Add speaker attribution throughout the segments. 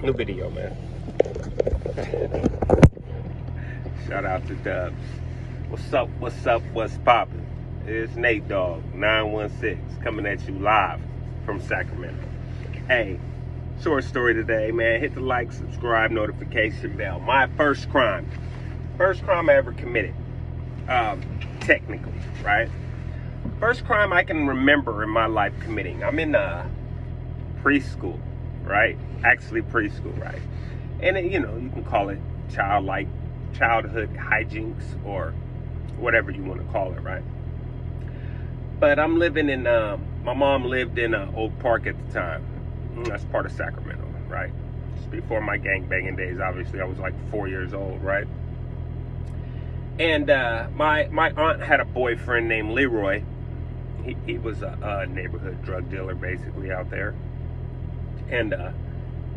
Speaker 1: New video, man. Shout out to Dubs. What's up? What's poppin'? It's Nate Dogg 916 coming at you live from Sacramento. Hey, short story today, man. Hit the like, subscribe, notification bell. My first crime I ever committed. Technically, right? First crime I can remember in my life committing. I'm in preschool, right? Actually preschool, right? And it, you can call it childhood hijinks or whatever you want to call it, right? But I'm living in, my mom lived in Oak Park at the time. That's part of Sacramento, right? Just before my gangbanging days, obviously. I was like 4 years old, right? And my aunt had a boyfriend named Leroy. He was a neighborhood drug dealer, basically, out there. And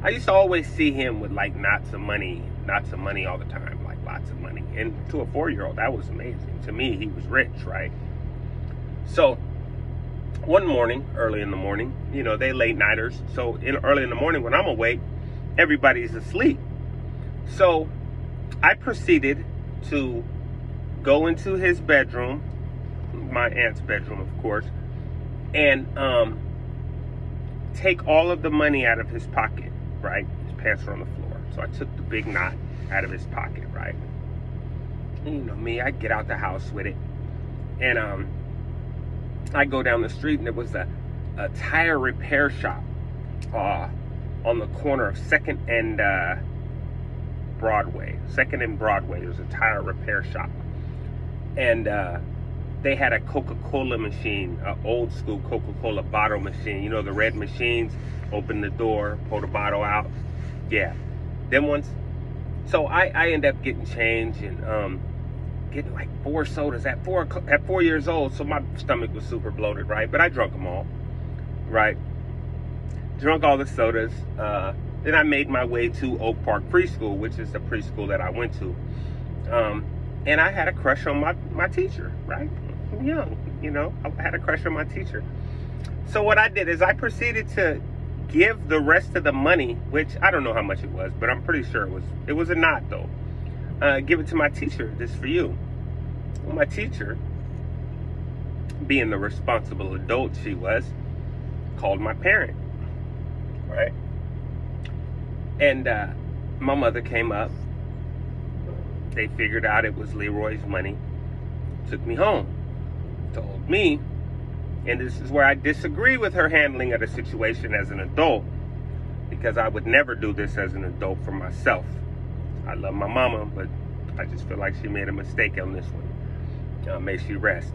Speaker 1: I used to always see him with like lots of money all the time, like lots of money. And to a 4-year-old, that was amazing. To me, he was rich, right? So one morning, early in the morning, they late nighters. So early in the morning when I'm awake, everybody's asleep. So I proceeded to go into his bedroom, my aunt's bedroom, of course, and take all of the money out of his pocket, right? His pants were on the floor. So I took the big knot out of his pocket, right? And you know me, I get out the house with it. And I go down the street, and there was a tire repair shop on the corner of 2nd and Broadway. 2nd and Broadway, there's a tire repair shop. And they had a Coca-Cola machine, an old school Coca-Cola bottle machine. The red machines, open the door, pull the bottle out. Yeah, them ones. So I end up getting change and getting like 4 sodas at 4 years old. So my stomach was super bloated, right? But I drunk them all, right? Drunk all the sodas. Then I made my way to Oak Park Preschool, which is the preschool that I went to. And I had a crush on my teacher, right? Young, I had a crush on my teacher. So what I did is I proceeded to give the rest of the money, which I don't know how much it was, but I'm pretty sure it was a knot though. Give it to my teacher. This is for you. Well, my teacher, being the responsible adult she was, called my parent, right? And my mother came up. They figured out it was Leroy's money. Took me home. Told me. And this is where I disagree with her handling of the situation as an adult. Because I would never do this as an adult for myself. I love my mama, but I just feel like she made a mistake on this one. May she rest.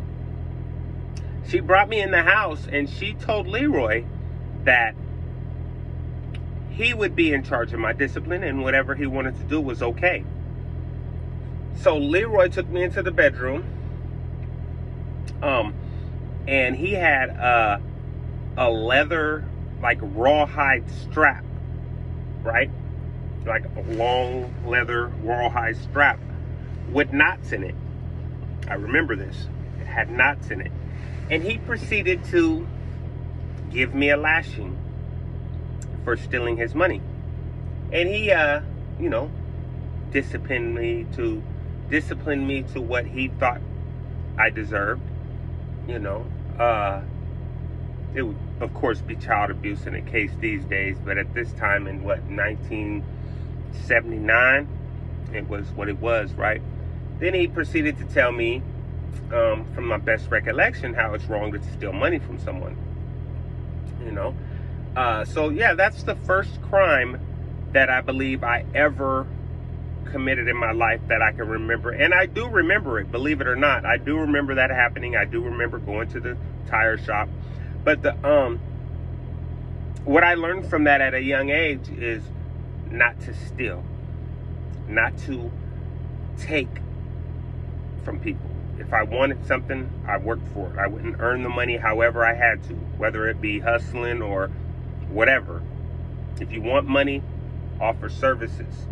Speaker 1: She brought me in the house and she told Leroy that he would be in charge of my discipline and whatever he wanted to do was okay. So Leroy took me into the bedroom, and he had a leather, like rawhide strap, right? Like a long leather rawhide strap with knots in it. I remember this. It had knots in it. And he proceeded to give me a lashing for stealing his money. And he, disciplined me to what he thought I deserved. It would of course be child abuse in a case these days, but at this time in 1979, it was what it was, right? Then he proceeded to tell me, from my best recollection, how it's wrong to steal money from someone. So yeah, that's the first crime that I believe I ever committed in my life that I can remember. And I do remember it, believe it or not. I do remember that happening. I do remember going to the tire shop. But what I learned from that at a young age is not to steal, not to take from people. If I wanted something, I worked for it. I wouldn't earn the money however I had to, whether it be hustling or whatever. If you want money, offer services.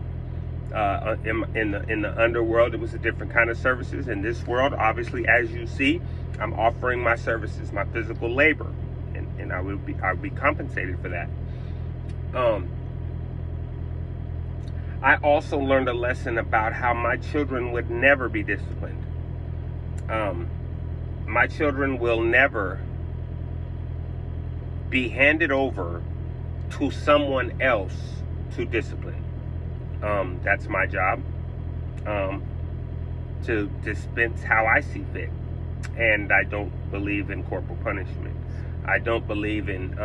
Speaker 1: In the underworld, it was a different kind of services. In this world, obviously, as you see, I'm offering my services, my physical labor, and I will be compensated for that. I also learned a lesson about how my children would never be disciplined. My children will never be handed over to someone else to discipline. That's my job, to dispense how I see fit. And I don't believe in corporal punishment. I don't believe in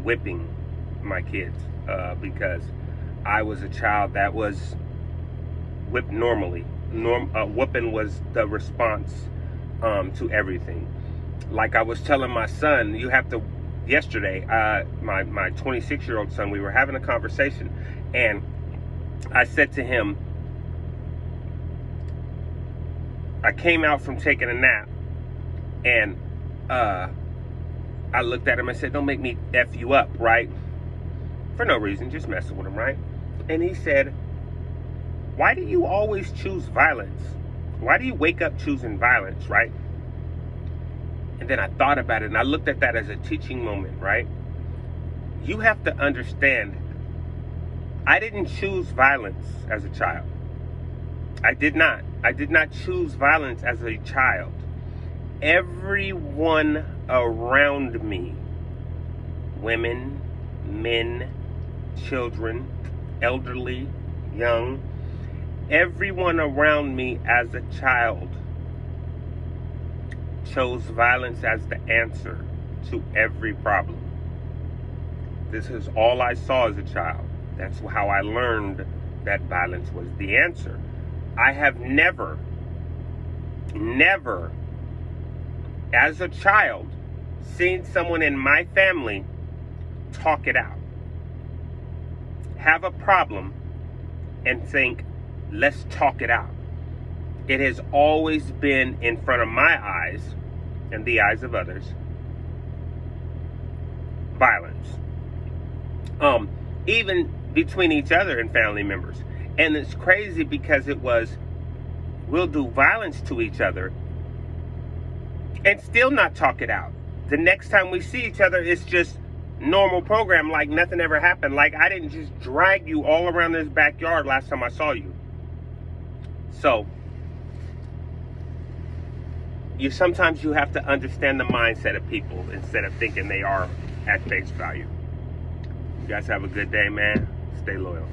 Speaker 1: whipping my kids, because I was a child that was whipped normally. Whipping was the response to everything. Like I was telling my son, yesterday, my 26-year-old son, we were having a conversation, and I said to him, I came out from taking a nap, and I looked at him and said, don't make me F you up, right? For no reason, just messing with him, right? And he said, why do you always choose violence? Why do you wake up choosing violence, right? And then I thought about it, and I looked at that as a teaching moment, right? You have to understand, I didn't choose violence as a child. I did not. I did not choose violence as a child. Everyone around me, women, men, children, elderly, young, everyone around me as a child chose violence as the answer to every problem. This is all I saw as a child. That's how I learned that violence was the answer. I have never, as a child, seen someone in my family talk it out. Have a problem and think, let's talk it out. It has always been in front of my eyes and the eyes of others. Violence. Even between each other and family members. And it's crazy because we'll do violence to each other and still not talk it out. The next time we see each other, it's just normal program, like nothing ever happened. Like I didn't just drag you all around this backyard last time I saw you. So, sometimes you have to understand the mindset of people instead of thinking they are at face value. You guys have a good day, man. Stay loyal.